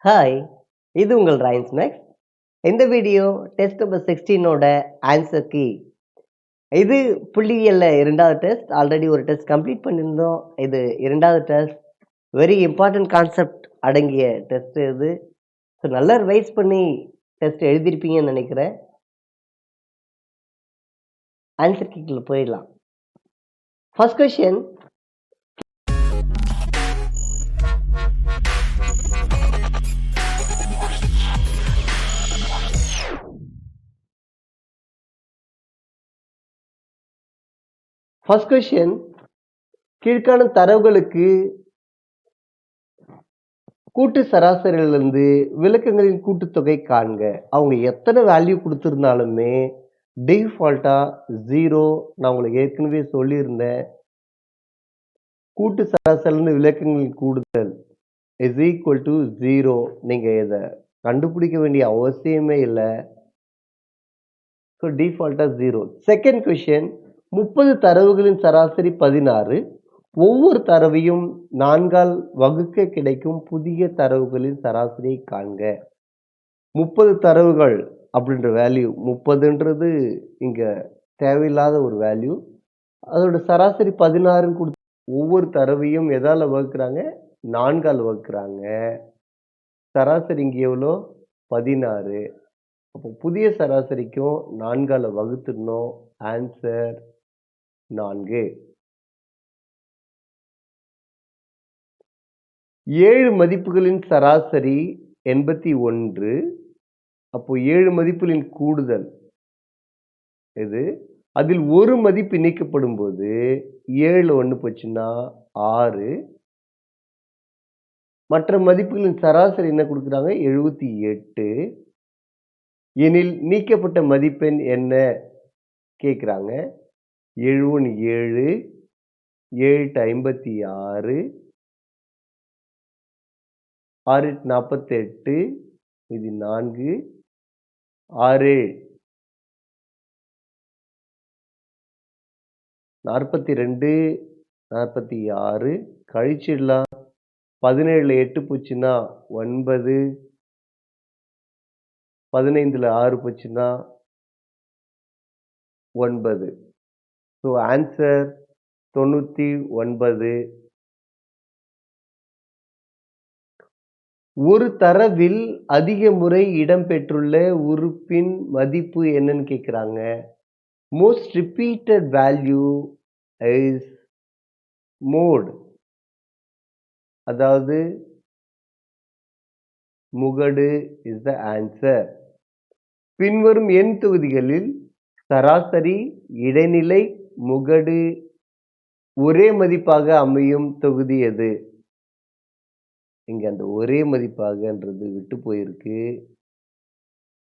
Hi! இது உங்கள் Rhymes Max. இந்த வீடியோ டெஸ்ட் நம்பர் 16ஓட ஆன்சர் கீ. இது புள்ளியியல்ல 2வது டெஸ்ட். ஆல்ரெடி ஒரு டெஸ்ட் கம்ப்ளீட் பண்ணியிருந்தோம். இது 2வது டெஸ்ட். வெரி இம்பார்ட்டன்ட் கான்செப்ட் அடங்கிய டெஸ்ட் இது. ஸோ நல்லா ரிவைஸ் பண்ணி டெஸ்ட் எழுதியிருப்பீங்கன்னு நினைக்கிறேன். ஆன்சர் கீக்குள்ள போயிடலாம். First question. First question. கீழ்காணும் தரவுகளுக்கு கூட்டு சராசரியிலிருந்து விளக்கங்களின் கூட்டுத்தொகை காண்க. அவங்க எத்தனை வேல்யூ கொடுத்துருந்தாலுமே டிஃபால்ட்டா 0. நான் உங்களுக்கு ஏற்கனவே சொல்லியிருந்தேன். கூட்டு சராசரிலிருந்து விளக்கங்களின் கூடுதல் இஸ் ஈக்குவல் டு 0. நீங்க இதை கண்டுபிடிக்க வேண்டிய அவசியமே இல்லை. ஸோ டிஃபால்ட்டா 0. Second question. 30 தரவுகளின் சராசரி 16. ஒவ்வொரு தரவையும் 4ஆல் வகுக்க கிடைக்கும் புதிய தரவுகளின் சராசரியை காண்க. 30 தரவுகள் அப்படின்ற வேல்யூ 30ன்றது இங்க தேவையில்லாத ஒரு வேல்யூ. அதோட சராசரி 16 கொடுத்து ஒவ்வொரு தரவையும் எதால வகுக்கிறாங்க? 4ஆல் வகுக்கிறாங்க. சராசரி இங்க எவ்வளோ? 16. அப்போ புதிய சராசரிக்கும் 4ஆல் வகுத்துடணும். ஆன்சர் 4. 7 மதிப்புகளின் சராசரி 81. அப்போ 7 மதிப்புகளின் கூடுதல் இது. அதில் ஒரு மதிப்பு நீக்கப்படும் போது 7 1 போச்சுன்னா 6. மற்ற மதிப்புகளின் சராசரி என்ன கொடுக்குறாங்க? 78. எனில் நீக்கப்பட்ட மதிப்பெண் என்ன கேட்குறாங்க. 7 1 7, 7 56, 6 48, இது 4, 6 42, 46 கழிச்சிடலாம். 17 8 போச்சுன்னா 9, 15 6 போச்சுன்னா 9. So answer 99. ஒரு தரவில் அதிக முறை இடம்பெற்றுள்ள உறுப்பின் மதிப்பு என்னன்னு கேட்குறாங்க. Most repeated value is mode. அதாவது முகடு இஸ் த ஆன்சர். பின்வரும் எண் தொகுதிகளில் சராசரி, இடைநிலை, முகடு ஒரே மதிப்பாக அமையும் தொகுதி எது? இங்க அந்த ஒரே மதிப்பாகன்றது விட்டு போயிருக்கு.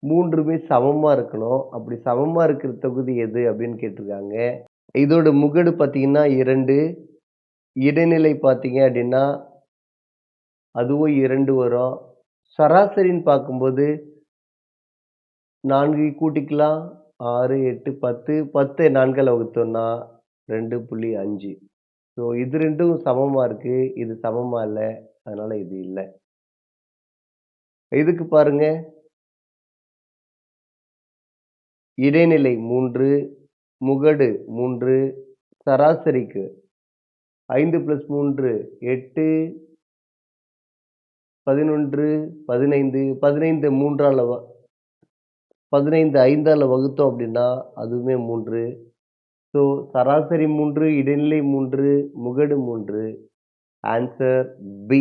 மூன்றுமே சமமா இருக்கணும். அப்படி சமமா இருக்கிற தொகுதி எது அப்படின்னு கேட்டிருக்காங்க. இதோட முகடு பார்த்தீங்கன்னா 2. இடைநிலை பார்த்தீங்க அப்படின்னா அதுவும் 2 வரும். சராசரின்னு பார்க்கும்போது 4 கூட்டிக்கலாம். 6 8 10 10 4ஆல் வகுத்தோம்னா 2.5. ஸோ இது ரெண்டும் சமமா இருக்கு. இது சமமா இல்லை. அதனால இது இல்லை. இதுக்கு பாருங்க. இடைநிலை 3, முகடு 3, சராசரிக்கு 5 + 3 8, 11 15 15 15 5ஆல் வகுத்தோம் அப்படின்னா அதுவுமே 3. ஸோ சராசரி 3, இடைநிலை 3, முகடு 3. Answer B.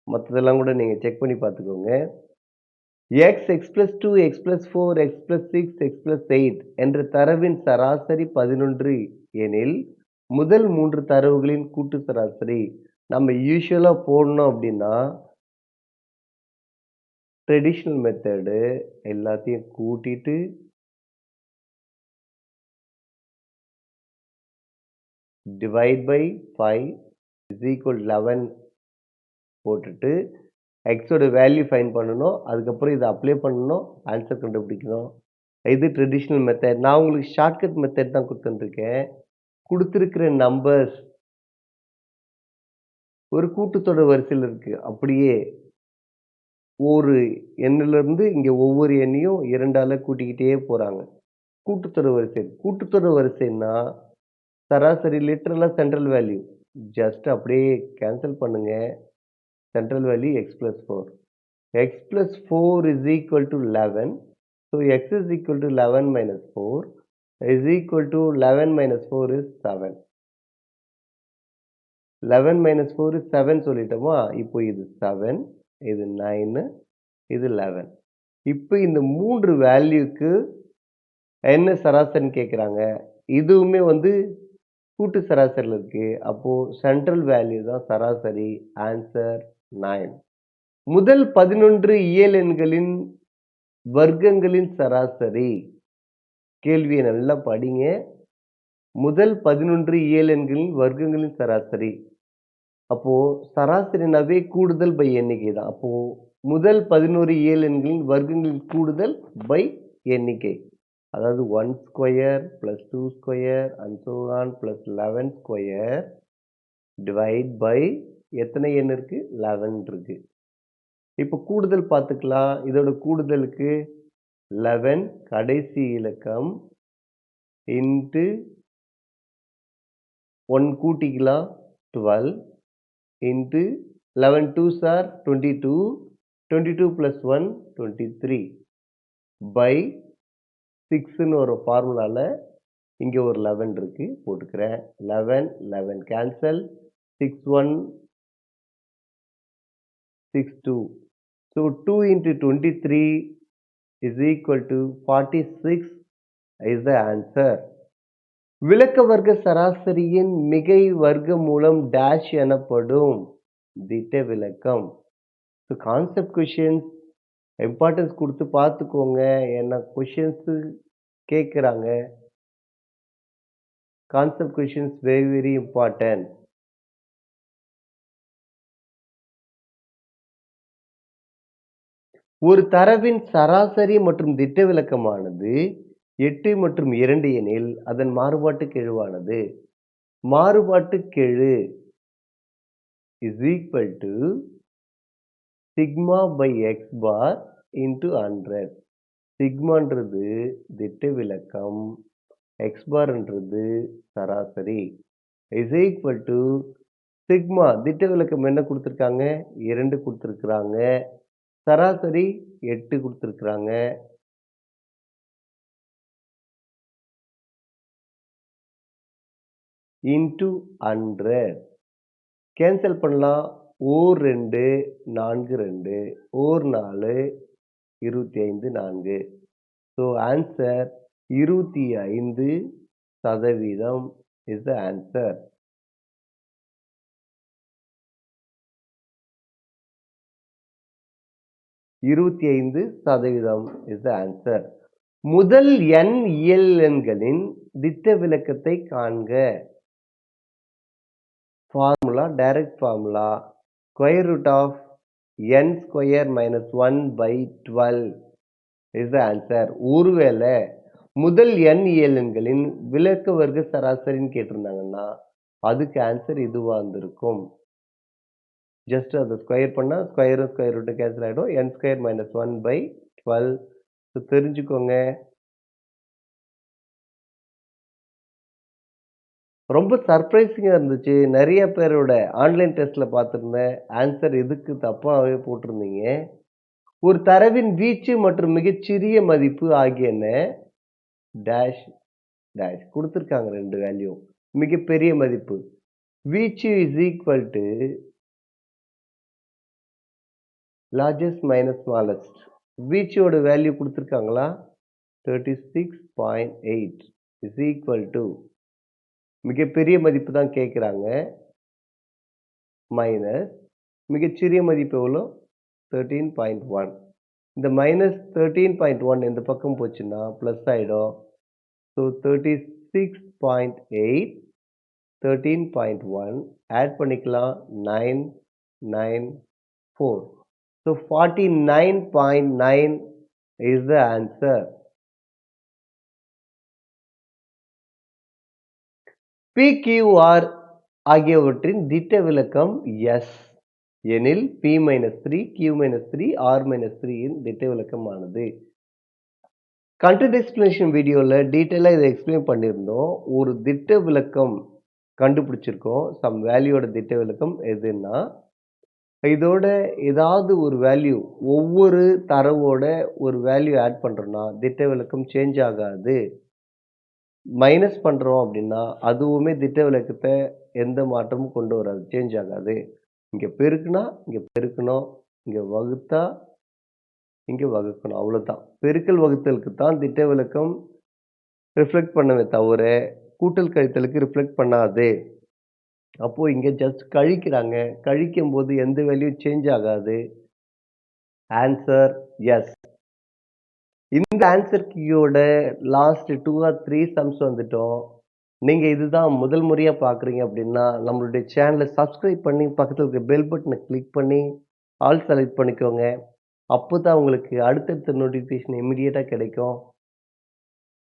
மற்றதெல்லாம் கூட நீங்க செக் பண்ணி பார்த்துக்கோங்க. x + 2 x + 4 x + 6 x + 8 என்ற தரவின் சராசரி 11 எனில் முதல் 3 தரவுகளின் கூட்டு சராசரி. நம்ம யூசுவலா போடணும் அப்படின்னா ட்ரெடிஷ்னல் மெத்தடு எல்லாத்தையும் கூட்டிட்டு டிவைட் பை 5 இஸ் ஈக்குவல் 11 போட்டுட்டு எக்ஸோட வேல்யூ ஃபைன் பண்ணணும். அதுக்கப்புறம் இதை அப்ளை பண்ணணும். ஆன்சர் கண்டுபிடிக்கணும். இது ட்ரெடிஷ்னல் மெத்தட். நான் உங்களுக்கு ஷார்ட்கட் மெத்தட் தான் கொடுத்துருக்கேன். கொடுத்துருக்கிற நம்பர்ஸ் ஒரு கூட்டுத்தொடர் வரிசையில் இருக்கு. அப்படியே ஒரு எண்ணிலிருந்து இங்கே ஒவ்வொரு எண்ணையும் 2ஆல கூட்டிக்கிட்டே போகிறாங்க. கூட்டுத்தொடர் வரிசை. கூட்டுத்தொடர் வரிசைன்னா சராசரி லிட்டரலாக சென்ட்ரல் வேல்யூ. ஜஸ்ட் அப்படியே கேன்சல் பண்ணுங்க. Central value x plus 4. x plus 4 is equal to 11. So x is equal to 11 minus 4 is equal to 11 minus 4 is 7. 11 minus 4 is 7 சொல்லிட்டோமா? இப்போ இது 7, இது 9, இது 11. இப்போ இந்த 3 வேல்யூக்கு என்ன சராசரின்னு கேட்குறாங்க. இதுவுமே கூட்டு சராசரியில் இருக்கு. அப்போ சென்ட்ரல் வேல்யூ தான் சராசரி. ஆன்சர் 9. முதல் 11 இயல் எண்களின் வர்க்கங்களின் சராசரி. கேள்வியை நல்லா படிங்க. முதல் 11 இயல் எண்களின் வர்க்கங்களின் சராசரி. அப்போ சராசரினாவே கூடுதல் பை எண்ணிக்கை தான். அப்போ முதல் 11 இயல் எண்களின் வர்க்கங்களின் கூடுதல் பை எண்ணிக்கை. அதாவது 1 square + 2 square and so on + 11 square divide by எத்தனை எண் இருக்கு? 11 இருக்கு. இப்போ கூடுதல் பார்த்துக்கலாம். இதோட கூடுதலுக்கு 11 கடைசி இலக்கம் இன்ட்டு 1 கூட்டிக்கலாம் 12 இன்ட்டு 11 2s are 22, 22 + 1 23 பை 6ன்னு ஒரு ஃபார்முலாவில் இங்கே ஒரு 11 இருக்கு போட்டுக்கிறேன். 11 11 cancel 6 1 6 2. So 2 into 23 is equal to 46 is the answer. விளக்க வர்க்க சராசரியின் மிகை வர்க்க மூலம் டேஷ் எனப்படும். திட்ட விலக்கம். ஸோ கான்செப்ட் கொஷின்ஸ் இம்பார்ட்டன்ஸ் கொடுத்து பார்த்துக்கோங்க. ஏன்னா கொஷின்ஸு கேட்குறாங்க. Concept questions very very important. ஒரு தரவின் சராசரி மற்றும் திட்ட விலக்கமானது 8 மற்றும் 2 எனில் அதன் மாறுபாட்டு கெழுவானது. மாறுபாட்டு கெழு is equal to sigma by x bar into 100. சிக்மான்றது திட்ட விலக்கம், x பார்ன்றது சராசரி is equal to சிக்மா. திட்ட விலக்கம் என்ன கொடுத்துருக்காங்க? 2 கொடுத்துருக்குறாங்க. சராசரி 8 கொடுத்துருக்குறாங்க. இன்ட்டு 100 கேன்சல் பண்ணலாம். Or 2 4 2 or 4 25 4. So answer 25% is the answer. Is the answer. முதல் n இயல் எண்களின் திட்ட விலக்கத்தை காண்க. Formula direct formula square root of n square minus 1/12 is the answer. ஒருவேளை முதல் n இயல் எண்களின் விலக்க வர்க்க சராசரின்னு கேட்டிருந்தாங்கன்னா அதுக்கு ஆன்சர் இதுவாக இருந்திருக்கும். ஜஸ்ட் அதை ஸ்கொயர் பண்ணால் ஸ்கொயர் ரூட்டு கேன்சல் ஆகிடும். n square minus 1/12. ஸோ தெரிஞ்சுக்கோங்க. ரொம்ப சர்ப்ரைசிங்காக இருந்துச்சு. நிறைய பேரோட ஆன்லைன் டெஸ்ட்டில் பார்த்துருந்தேன். ஆன்சர் எதுக்கு தப்பாகவே போட்டிருந்தீங்க. ஒரு தரவின் வீச்சு மற்றும் மிகச்சிறிய மதிப்பு ஆகியன டேஷ் டேஷ் கொடுத்துருக்காங்க. 2 வேல்யூ. மிகப்பெரிய மதிப்பு வீச்சு is equal to largest minus smallest. வீச்சோட வேல்யூ கொடுத்துருக்காங்களா? 36.8 இஸ் ஈக்குவல் டு மிகப்பெரிய மதிப்பு தான் கேட்குறாங்க. மைனஸ் மிகச்சிறிய மதிப்பு எவ்வளோ? 13.1. இந்த மைனஸ் 13.1 இந்த பக்கம் போச்சுன்னா ப்ளஸ் ஆகிடும். ஸோ 36.8 13.1 ஆட் பண்ணிக்கலாம். 994. So 49.9 is the answer. PQR ஆகியவற்றின் திட்ட விலக்கம் S. எனில் P-3 Q-3 R-3 இன் திட்ட விலக்கமானது. கண்டென்ட் எக்ஸ்பிளனேஷன் வீடியோல டீட்டெயிலா இத எக்ஸ்பிளைன் பண்ணியிருந்தோம். ஒரு திட்ட விலக்கம் கண்டுபிடிச்சிருக்கோம். சம் வேல்யூவோட திட்ட விலக்கம் எதுன்னா, இதோட ஏதாவது ஒரு வேல்யூ ஒவ்வொரு தரவோட ஒரு வேல்யூ ஆட் பண்றோம்னா, திட்ட விலக்கம் சேஞ்ச் ஆகாது. மைனஸ் பண்றோம் அப்படின்னா, அதுவுமே திட்ட விலக்கத்த எந்த மாற்றமும் கொண்டு வராது. சேஞ்ச் ஆகாது. இங்க பெருக்குனா, இங்க பெருக்கணும். இங்க வகுத்தா, இங்க வகுக்கணும். அவ்வளோதான். பெருக்கல் வகுத்தலுக்கு தான் திட்ட விலக்கம் ரிஃப்ளெக்ட் பண்ணுமே தவிர, கூட்டல் கழித்தலுக்கு ரிஃப்ளெக்ட் பண்ணாது. அப்போ இங்க ஜஸ்ட் கழிக்கிறாங்க. கழிக்கும்போது எந்த வேல்யூ சேஞ்ச் ஆகாது. Answer yes. இந்த ஆன்சர் கீயோட லாஸ்ட் 2 ஆர் 3 சம்ஸ் வந்துட்டோம். நீங்க இதுதான் முதல் முறையா பார்க்குறீங்க அப்படின்னா, நம்மளுடைய சேனல சப்ஸ்கிரைப் பண்ணி பக்கத்துல இருக்க பெல் பட்டன கிளிக் பண்ணி, ஆல் செலக்ட் பண்ணிக்கோங்க. அப்பதான் உங்களுக்கு அடுத்தடுத்த நோட்டிஃபிகேஷன் இமிடியேட்டா கிடைக்கும்.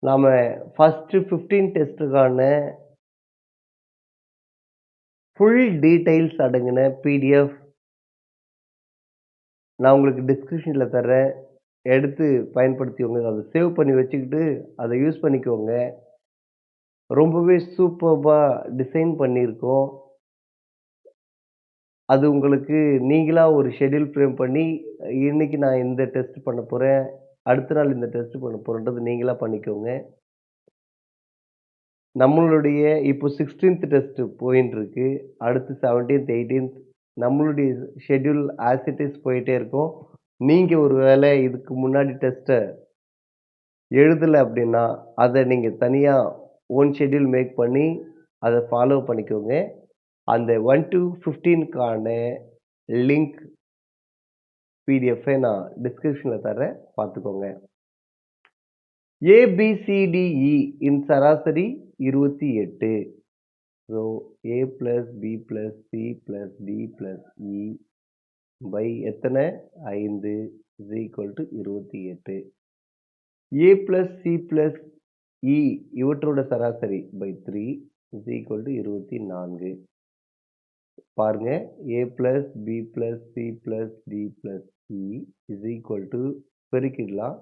நாம ஃபர்ஸ்ட் 15 டெஸ்ட்டுக்கான ஃபுல் டீட்டெயில்ஸ் அடங்கின பிடிஎஃப் நான் உங்களுக்கு டிஸ்கிரிப்ஷன்ல தர்றேன். எடுத்து பயன்படுத்திக்கோங்க. அத சேவ் பண்ணி வச்சுக்கிட்டு, அத யூஸ் பண்ணிக்கோங்க. ரொம்பவே சூப்பர்பா டிசைன் பண்ணியிருக்கோம். அது உங்களுக்கு நீங்களா ஒரு ஷெட்யூல் ஃப்ரேம் பண்ணி, இன்னைக்கு நான் இந்த டெஸ்ட் பண்ண போறேன். அடுத்த நாள் இந்த டெஸ்ட் பண்ண போறேன்றது நீங்களா பண்ணிக்கோங்க. நம்மளுடைய இப்போ 16த் டெஸ்ட் போயின்ட்டுருக்கு. அடுத்து 17த், 18த் நம்மளுடைய ஷெட்யூல் ஆஸ் இட் இஸ் போயிட்டே இருக்கும். நீங்க ஒரு வேளை இதுக்கு முன்னாடி டெஸ்ட்ட எழுதல அப்படின்னா, அத நீங்க தனியா ஓன் ஷெட்யூல் மேக் பண்ணி, அத ஃபாலோ பண்ணிக்கோங்க. அந்த 1 to 15க்கான லிங்க் பிடிஎஃப்பை நான் டிஸ்கிரிப்ஷன்ல தர்றேன். பார்த்துக்கோங்க. ஏபிசிடிஇ இன் சராசரி 28. So A + B + C + D + E by எத்தனை 5 28. A + C + E இவற்றோட சராசரி பை 3 24. பாருங்க A + B + C + D + E பெருக்கிடலாம்.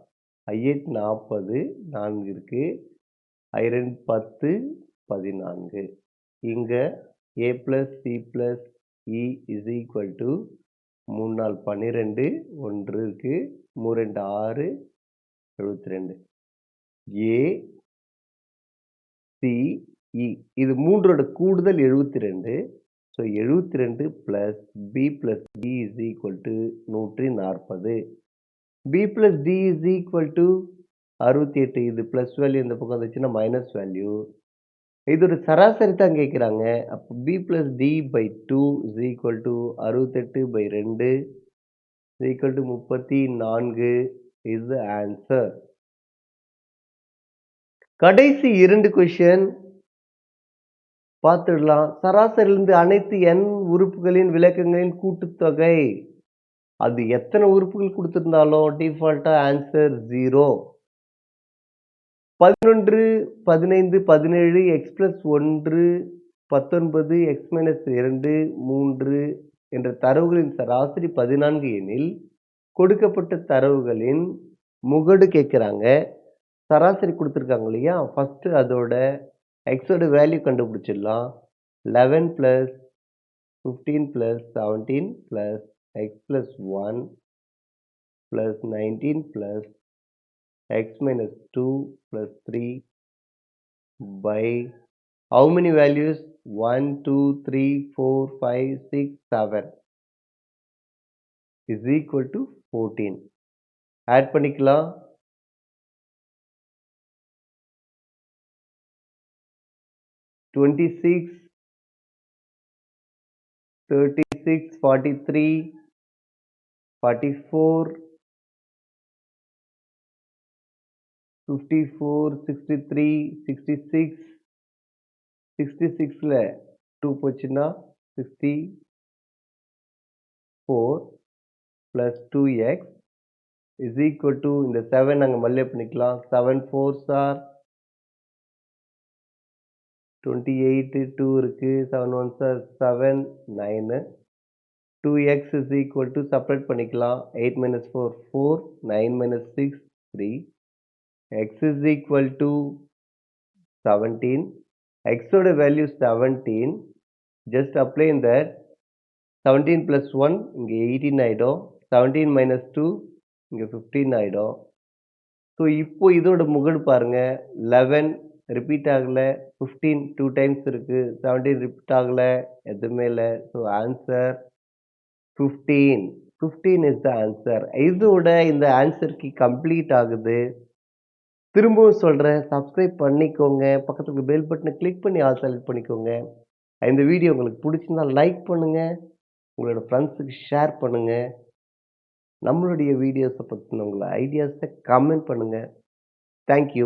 I8 40 4 இருக்கு. I2 10 14. இங்க A + C + E 3 நாள் 12 1 இருக்கு. 3 2 6 72. A C E இது மூன்றோட கூடுதல் 72. So 72 + B + D 140. B + D 68. இது ப்ளஸ் வேல்யூ இந்த பக்கம் வந்துச்சுன்னா மைனஸ் வேல்யூ. இதோட சராசரி தான் கேட்குறாங்க. அப்போ B + D by 2 68/2 34 is the answer. கடைசி 2 கொஸ்டின் பார்த்துடலாம். சராசரியிலிருந்து அனைத்து n உறுப்புகளின் விலக்கங்களின் கூட்டுத்தொகை. அது எத்தனை உறுப்புகள் கொடுத்திருந்தாலும் டிஃபால்ட்டா ஆன்சர் 0. 11 15 17 x + 1 19 x - 2 3 என்ற தரவுகளின் சராசரி 14 எனில் கொடுக்கப்பட்ட தரவுகளின் முகடு கேட்குறாங்க. சராசரி கொடுத்துருக்காங்க இல்லையா? ஃபர்ஸ்ட் அதோட எக்ஸோட வேல்யூ கண்டுபிடிச்சிடலாம். 11 + 15 + 17 + x + 1 + 19 + x - 2 + 3 by how many values? 1 2 3 4 5 6 7 is equal to 14. Add பண்ணிக்கலாம். 26 36 43 44 54 63 66 66ல 2 போச்சுன்னா 64 plus 2x is equal to இந்த 7 நாங்க மல்டிப்ளை பண்ணிக்கலாம். 7 4s are 28 2 இருக்கு. 7 1s are 7 9 2x is equal to separate பண்ணிக்கலாம். 8 minus 4 4, 9 minus 6 3. x is equal to 17. x ஓட value 17. just apply in that 17 plus 1 இங்க 18 ஆயிடும். 17 minus 2 இங்க 15 ஆயிடும். ஸோ இப்போ இதோட முகடு பாருங்க. 11 ரிப்பீட் ஆகல. 15 2 டைம்ஸ் இருக்கு. 17 ரிப்பீட் ஆகல. எதுவுமே இல்லை. So answer 15. 15 is the answer. இதோட இந்த ஆன்சருக்கு கம்ப்ளீட் ஆகுது. திரும்பவும் சொல்கிறேன், சப்ஸ்கிரைப் பண்ணிக்கோங்க. பக்கத்துக்கு பெல் பட்டனை கிளிக் பண்ணி ஆல் செலக்ட் பண்ணிக்கோங்க. இந்த வீடியோ உங்களுக்கு பிடிச்சிருந்தா லைக் பண்ணுங்கள். உங்களோட ஃப்ரெண்ட்ஸுக்கு ஷேர் பண்ணுங்கள். நம்மளுடைய வீடியோஸை பற்றின உங்களை ஐடியாஸை கமெண்ட் பண்ணுங்கள். தேங்க்யூ.